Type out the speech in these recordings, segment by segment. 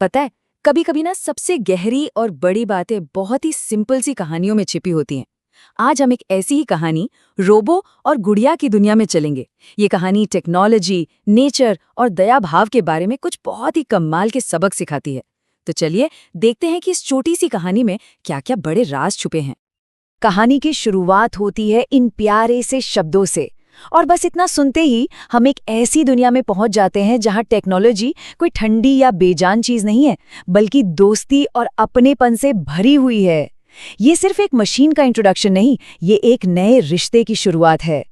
पता है, कभी कभी ना सबसे गहरी और बड़ी बातें बहुत ही सिंपल सी कहानियों में छिपी होती हैं। आज हम एक ऐसी ही कहानी रोबो और गुड़िया की दुनिया में चलेंगे। ये कहानी टेक्नोलॉजी, नेचर और दया भाव के बारे में कुछ बहुत ही कमाल के सबक सिखाती है। तो चलिए देखते हैं कि इस छोटी सी कहानी में क्या क्या बड़े राज छुपे हैं। कहानी की शुरुआत होती है इन प्यारे से शब्दों से, और बस इतना सुनते ही हम एक ऐसी दुनिया में पहुंच जाते हैं जहां टेक्नोलॉजी कोई ठंडी या बेजान चीज नहीं है, बल्कि दोस्ती और अपनेपन से भरी हुई है। ये सिर्फ एक मशीन का इंट्रोडक्शन नहीं, ये एक नए रिश्ते की शुरुआत है।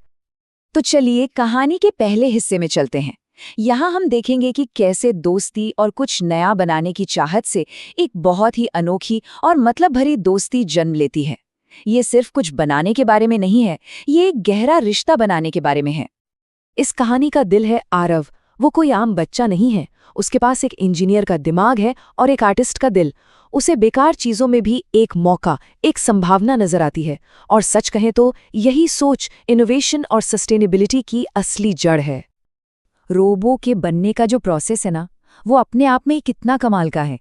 तो चलिए कहानी के पहले हिस्से में चलते हैं। यहाँ हम देखेंगे कि कैसे दोस्ती और कुछ नया बनाने की चाहत से एक बहुत ही अनोखी और मतलब भरी दोस्ती जन्म लेती है। ये सिर्फ कुछ बनाने के बारे में नहीं है, ये एक गहरा रिश्ता बनाने के बारे में है। इस कहानी का दिल है आरव। वो कोई आम बच्चा नहीं है, उसके पास एक इंजीनियर का दिमाग है और एक आर्टिस्ट का दिल। उसे बेकार चीजों में भी एक मौका, एक संभावना नजर आती है। और सच कहें तो यही सोच इनोवेशन और सस्टेनेबिलिटी की असली जड़ है। रोबो के बनने का जो प्रोसेस है ना, वो अपने आप में कितना कमाल का है।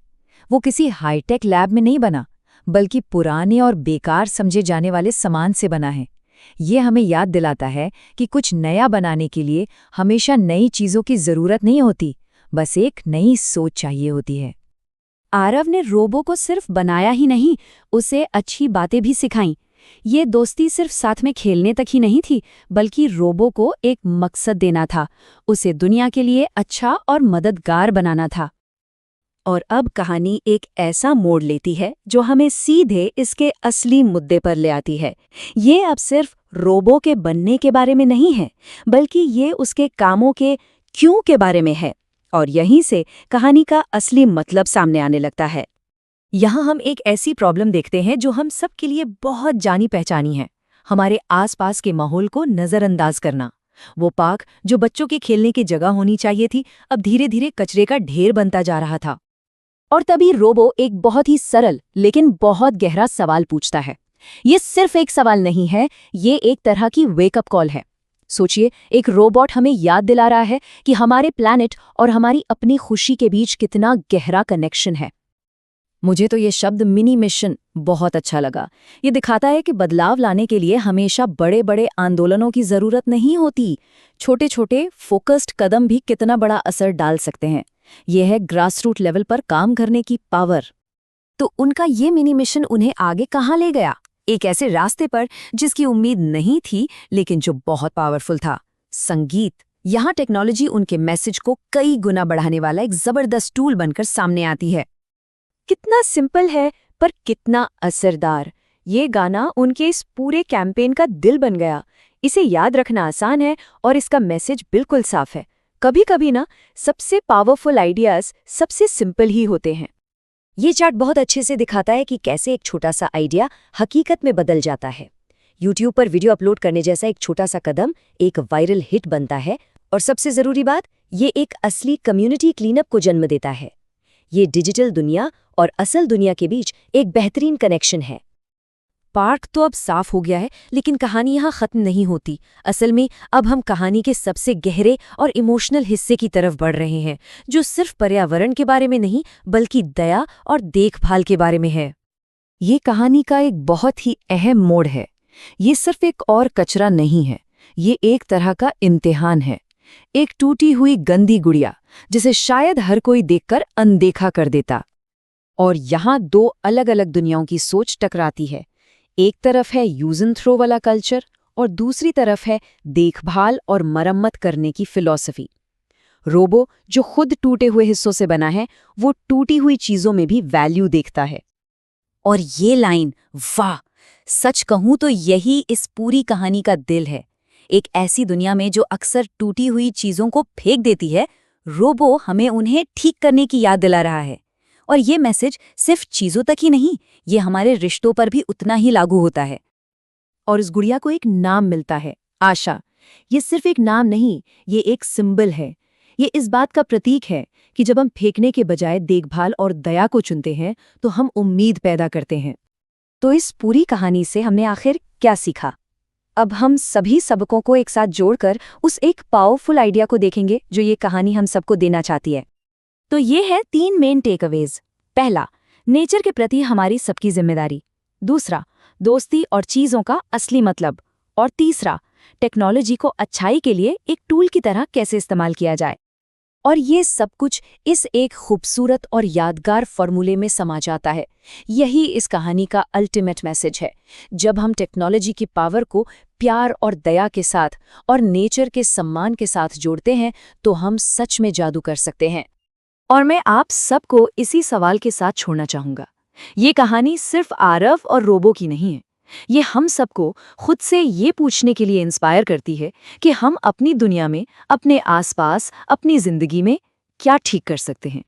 वो किसी हाईटेक लैब में नहीं बना, बल्कि पुराने और बेकार समझे जाने वाले सामान से बना है। ये हमें याद दिलाता है कि कुछ नया बनाने के लिए हमेशा नई चीजों की जरूरत नहीं होती, बस एक नई सोच चाहिए होती है। आरव ने रोबो को सिर्फ बनाया ही नहीं, उसे अच्छी बातें भी सिखाईं। ये दोस्ती सिर्फ साथ में खेलने तक ही नहीं थी, बल्कि रोबो को एक मकसद देना था, उसे दुनिया के लिए अच्छा और मददगार बनाना था। और अब कहानी एक ऐसा मोड़ लेती है जो हमें सीधे इसके असली मुद्दे पर ले आती है। ये अब सिर्फ रोबो के बनने के बारे में नहीं है, बल्कि ये उसके कामों के क्यों के बारे में है। और यहीं से कहानी का असली मतलब सामने आने लगता है। यहाँ हम एक ऐसी प्रॉब्लम देखते हैं जो हम सब के लिए बहुत जानी पहचानी है, हमारे आसपास के माहौल को नज़रअंदाज करना। वो पार्क जो बच्चों के खेलने की जगह होनी चाहिए थी, अब धीरे धीरे कचरे का ढेर बनता जा रहा था। और तभी रोबो एक बहुत ही सरल लेकिन बहुत गहरा सवाल पूछता है। ये सिर्फ एक सवाल नहीं है, ये एक तरह की वेकअप कॉल है। सोचिए, एक रोबोट हमें याद दिला रहा है कि हमारे प्लैनेट और हमारी अपनी खुशी के बीच कितना गहरा कनेक्शन है। मुझे तो ये शब्द मिनी मिशन बहुत अच्छा लगा। ये दिखाता है कि बदलाव लाने के लिए हमेशा बड़े बड़े आंदोलनों की जरूरत नहीं होती। छोटे छोटे फोकस्ड कदम भी कितना बड़ा असर डाल सकते हैं। यह है ग्रासरूट लेवल पर काम करने की पावर। तो उनका ये मिनी मिशन उन्हें आगे कहाँ ले गया? एक ऐसे रास्ते पर जिसकी उम्मीद नहीं थी, लेकिन जो बहुत पावरफुल था, संगीत। यहाँ टेक्नोलॉजी उनके मैसेज को कई गुना बढ़ाने वाला एक जबरदस्त टूल बनकर सामने आती है। कितना सिंपल है पर कितना असरदार। ये गाना उनके इस पूरे कैंपेन का दिल बन गया। इसे याद रखना आसान है और इसका मैसेज बिल्कुल साफ है। कभी कभी ना सबसे पावरफुल आइडियाज सबसे सिंपल ही होते हैं। ये चार्ट बहुत अच्छे से दिखाता है कि कैसे एक छोटा सा आइडिया हकीकत में बदल जाता है। YouTube पर वीडियो अपलोड करने जैसा एक छोटा सा कदम एक वायरल हिट बनता है। और सबसे जरूरी बात, ये एक असली कम्युनिटी क्लीनअप को जन्म देता है। ये डिजिटल दुनिया और असल दुनिया के बीच एक बेहतरीन कनेक्शन है। पार्क तो अब साफ हो गया है, लेकिन कहानी यहाँ खत्म नहीं होती। असल में अब हम कहानी के सबसे गहरे और इमोशनल हिस्से की तरफ बढ़ रहे हैं, जो सिर्फ पर्यावरण के बारे में नहीं, बल्कि दया और देखभाल के बारे में है। ये कहानी का एक बहुत ही अहम मोड़ है। ये सिर्फ एक और कचरा नहीं है, ये एक तरह का इम्तिहान है। एक टूटी हुई गंदी गुड़िया जिसे शायद हर कोई देखकर अनदेखा कर देता। और यहाँ दो अलग अलग दुनियाओं की सोच टकराती है। एक तरफ है यूज एंड थ्रो वाला कल्चर और दूसरी तरफ है देखभाल और मरम्मत करने की फिलॉसफी। रोबो जो खुद टूटे हुए हिस्सों से बना है, वो टूटी हुई चीजों में भी वैल्यू देखता है। और ये लाइन, वाह, सच कहूं तो यही इस पूरी कहानी का दिल है। एक ऐसी दुनिया में जो अक्सर टूटी हुई चीजों को फेंक देती है, रोबो हमें उन्हें ठीक करने की याद दिला रहा है। और ये मैसेज सिर्फ चीजों तक ही नहीं, ये हमारे रिश्तों पर भी उतना ही लागू होता है। और इस गुड़िया को एक नाम मिलता है, आशा। ये सिर्फ एक नाम नहीं, ये एक सिंबल है। ये इस बात का प्रतीक है कि जब हम फेंकने के बजाय देखभाल और दया को चुनते हैं, तो हम उम्मीद पैदा करते हैं। तो इस पूरी कहानी से हमने आखिर क्या सीखा? अब हम सभी सबकों को एक साथ जोड़कर उस एक पावरफुल आइडिया को देखेंगे जो ये कहानी हम सबको देना चाहती है। तो ये है 3 मेन टेकअवेज। पहला, नेचर के प्रति हमारी सबकी जिम्मेदारी। दूसरा, दोस्ती और चीज़ों का असली मतलब। और तीसरा, टेक्नोलॉजी को अच्छाई के लिए एक टूल की तरह कैसे इस्तेमाल किया जाए। और ये सब कुछ इस एक खूबसूरत और यादगार फॉर्मूले में समा जाता है। यही इस कहानी का अल्टीमेट मैसेज है। जब हम टेक्नोलॉजी की पावर को प्यार और दया के साथ और नेचर के सम्मान के साथ जोड़ते हैं तो हम सच में जादू कर सकते हैं। और मैं आप सबको इसी सवाल के साथ छोड़ना चाहूंगा। ये कहानी सिर्फ आरव और रोबो की नहीं है। ये हम सबको खुद से ये पूछने के लिए इंस्पायर करती है कि हम अपनी दुनिया में, अपने आसपास, अपनी जिंदगी में क्या ठीक कर सकते हैं।